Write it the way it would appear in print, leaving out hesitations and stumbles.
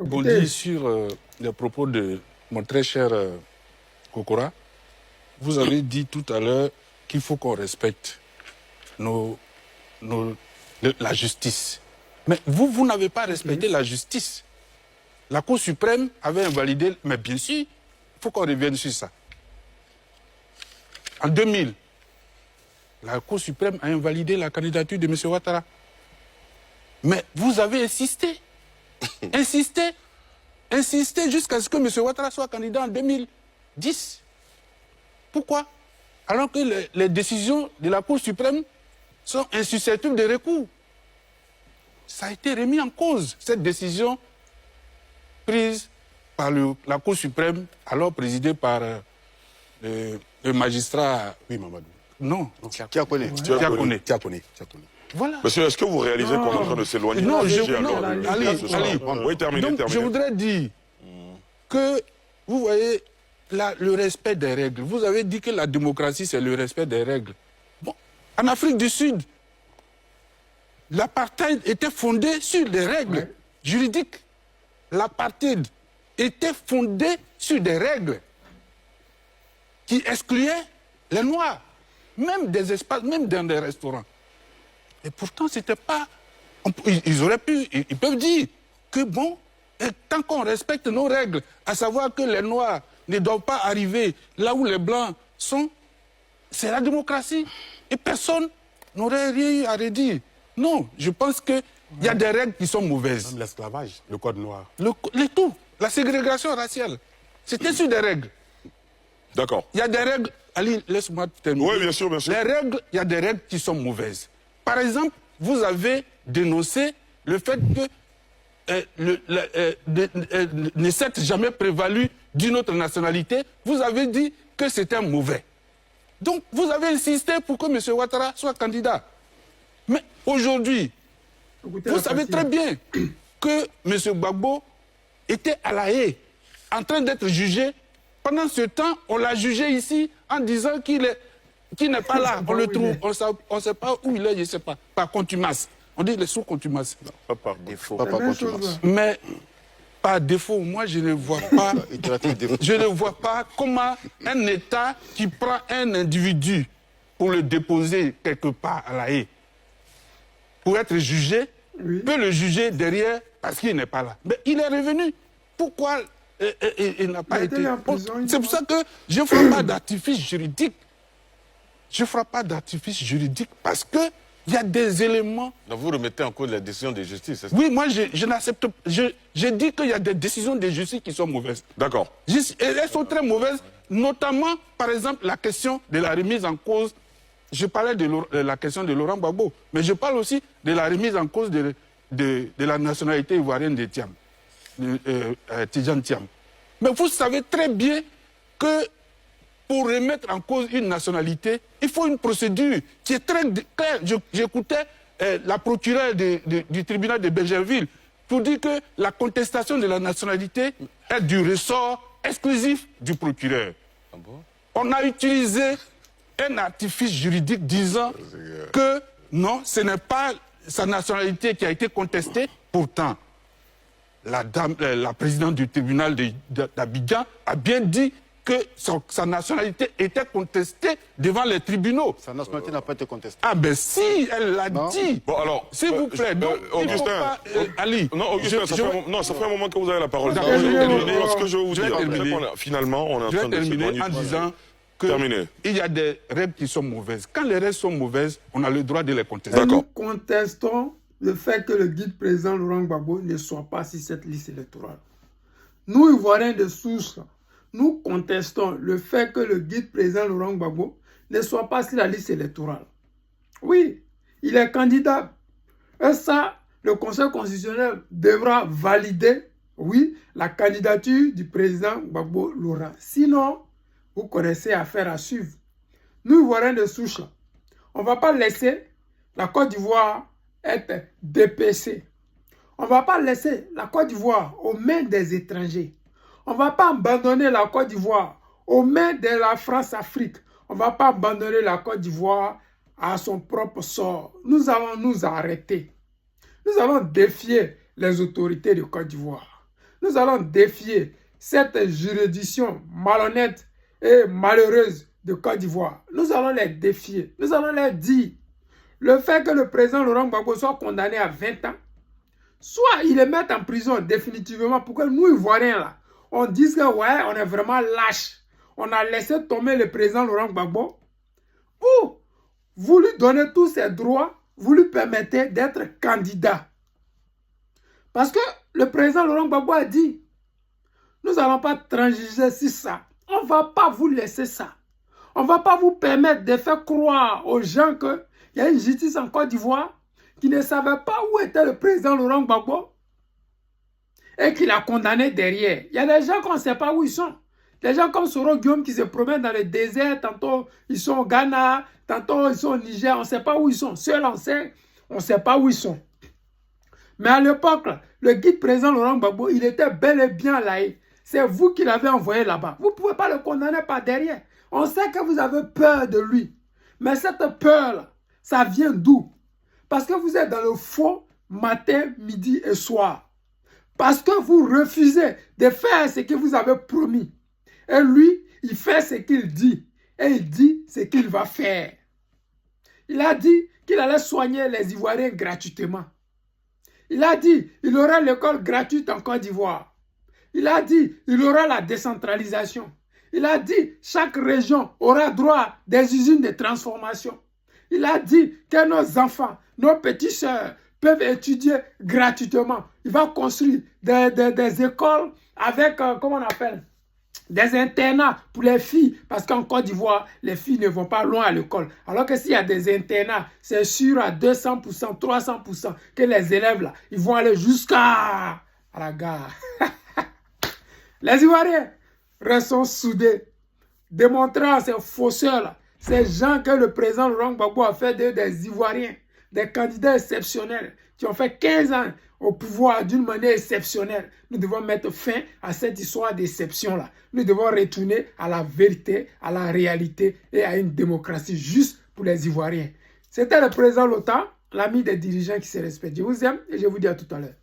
rebondir sur les propos de mon très cher Kokora. Vous avez dit tout à l'heure qu'il faut qu'on respecte la justice. Mais vous n'avez pas respecté la justice. La Cour suprême avait invalidé, mais bien sûr, il faut qu'on revienne sur ça. En 2000, la Cour suprême a invalidé la candidature de M. Ouattara. Mais vous avez insisté, insisté jusqu'à ce que M. Ouattara soit candidat en 2010. Pourquoi? Alors que les décisions de la Cour suprême sont insusceptibles de recours. Ça a été remis en cause, cette décision prise par la Cour suprême, alors présidée par le magistrat... Oui, Mamadou. Non. Tiakoné. Voilà. Monsieur, est-ce que vous réalisez qu'on est en train de s'éloigner? Non, Ali, oui, terminez. Donc, je voudrais dire que, vous voyez, le respect des règles. Vous avez dit que la démocratie, c'est le respect des règles. Bon, en Afrique du Sud, l'apartheid était fondé sur des règles juridiques. L'apartheid était fondé sur des règles qui excluaient les Noirs, même des espaces, même dans des restaurants. Et pourtant, c'était pas... Ils peuvent dire que bon, tant qu'on respecte nos règles, à savoir que les Noirs ne doivent pas arriver là où les Blancs sont, c'est la démocratie. Et personne n'aurait rien à redire. Non, je pense qu'il y a des règles qui sont mauvaises. Même l'esclavage, le code noir. Tout, la ségrégation raciale, c'était sur des règles. D'accord. Il y a des règles... Ali, laisse-moi terminer. Oui, bien sûr, bien sûr. Les règles, il y a des règles qui sont mauvaises. Par exemple, vous avez dénoncé le fait que ne s'est jamais prévalu d'une autre nationalité. Vous avez dit que c'était mauvais. Donc, vous avez insisté pour que M. Ouattara soit candidat. Mais aujourd'hui, vous savez très bien que M. Gbagbo était à La Haye, en train d'être jugé. Pendant ce temps, on l'a jugé ici en disant qu'il n'est pas là. On le trouve, on ne sait pas où il est, je ne sais pas. Par contumace. On dit qu'il est sous contumace. Pas par défaut. Pas par contumace. Mais par défaut, moi je ne vois pas. Je ne vois pas comment un État qui prend un individu pour le déposer quelque part à La Haye, pour être jugé, peut le juger derrière parce qu'il n'est pas là. Mais il est revenu. Pourquoi il n'a pas été... C'est pour ça que je ne ferai pas d'artifice juridique. Je ne ferai pas d'artifice juridique parce qu'il y a des éléments... Donc vous remettez en cause la décision de justice, Oui, moi je n'accepte pas. Je dis qu'il y a des décisions de justice qui sont mauvaises. D'accord. Elles sont très mauvaises, notamment, par exemple, la question de la remise en cause. Je parlais de la question de Laurent Gbagbo, mais je parle aussi de la remise en cause de la nationalité ivoirienne de Thiam. Tidjane Thiam. Mais vous savez très bien que pour remettre en cause une nationalité, il faut une procédure qui est très claire. J'écoutais la procureure du tribunal de Bergerville pour dire que la contestation de la nationalité est du ressort exclusif du procureur. Ah bon? On a utilisé un artifice juridique disant que non, ce n'est pas sa nationalité qui a été contestée. Pourtant, la présidente du tribunal d'Abidjan a bien dit que sa nationalité était contestée devant les tribunaux. Sa nationalité n'a pas été contestée. Ah ben si, elle l'a dit. Bon alors, s'il vous plaît, Augustin, Ali. Non, Augustin, ça fait un moment que vous avez la parole. Ce que je vais vous dire, finalement, on est en train de terminer en disant qu'il y a des règles qui sont mauvaises. Quand les règles sont mauvaises, on a le droit de les contester. Nous contestons le fait que le guide président Laurent Gbagbo ne soit pas sur cette liste électorale. Nous, Ivoiriens de souche, nous contestons le fait que le guide président Laurent Gbagbo ne soit pas sur la liste électorale. Oui, il est candidat. Et ça, le Conseil constitutionnel devra valider, oui, la candidature du président Gbagbo Laurent. Sinon, vous connaissez affaire à suivre. Nous, Ivoiriens de souche, on ne va pas laisser la Côte d'Ivoire être dépecée. On ne va pas laisser la Côte d'Ivoire aux mains des étrangers. On ne va pas abandonner la Côte d'Ivoire aux mains de la France-Afrique. On ne va pas abandonner la Côte d'Ivoire à son propre sort. Nous allons nous arrêter. Nous allons défier les autorités de Côte d'Ivoire. Nous allons défier cette juridiction malhonnête et malheureuse de Côte d'Ivoire. Nous allons les défier. Nous allons leur dire le fait que le président Laurent Gbagbo soit condamné à 20 ans, soit ils le mettent en prison définitivement pour que nous, Ivoiriens, là, on dise que ouais, on est vraiment lâche. On a laissé tomber le président Laurent Gbagbo. Ou vous lui donnez tous ses droits, vous lui permettez d'être candidat. Parce que le président Laurent Gbagbo a dit, nous n'allons pas transiger sur ça. On ne va pas vous laisser ça. On ne va pas vous permettre de faire croire aux gens qu'il y a une justice en Côte d'Ivoire qui ne savait pas où était le président Laurent Gbagbo et qui l'a condamné derrière. Il y a des gens qu'on ne sait pas où ils sont. Des gens comme Soro Guillaume qui se promènent dans le désert, tantôt ils sont au Ghana, tantôt ils sont au Niger, on ne sait pas où ils sont. Ceux on sait, on ne sait pas où ils sont. Mais à l'époque, le guide président Laurent Gbagbo, il était bel et bien là. C'est vous qui l'avez envoyé là-bas. Vous ne pouvez pas le condamner par derrière. On sait que vous avez peur de lui. Mais cette peur-là, ça vient d'où? Parce que vous êtes dans le faux matin, midi et soir. Parce que vous refusez de faire ce que vous avez promis. Et lui, il fait ce qu'il dit. Et il dit ce qu'il va faire. Il a dit qu'il allait soigner les Ivoiriens gratuitement. Il a dit qu'il aura l'école gratuite en Côte d'Ivoire. Il a dit qu'il aura la décentralisation. Il a dit chaque région aura droit à des usines de transformation. Il a dit que nos enfants, nos petits sœurs peuvent étudier gratuitement. Il va construire des écoles avec, comment on appelle, des internats pour les filles. Parce qu'en Côte d'Ivoire, les filles ne vont pas loin à l'école. Alors que s'il y a des internats, c'est sûr à 200%, 300% que les élèves là, ils vont aller jusqu'à la gare. Les Ivoiriens, restons soudés, démontrant à ces fausseurs-là, ces gens que le président Laurent Gbagbo a fait des Ivoiriens, des candidats exceptionnels, qui ont fait 15 ans au pouvoir d'une manière exceptionnelle. Nous devons mettre fin à cette histoire d'exception-là. Nous devons retourner à la vérité, à la réalité et à une démocratie juste pour les Ivoiriens. C'était le président Lota, l'ami des dirigeants qui se respectent. Je vous aime et je vous dis à tout à l'heure.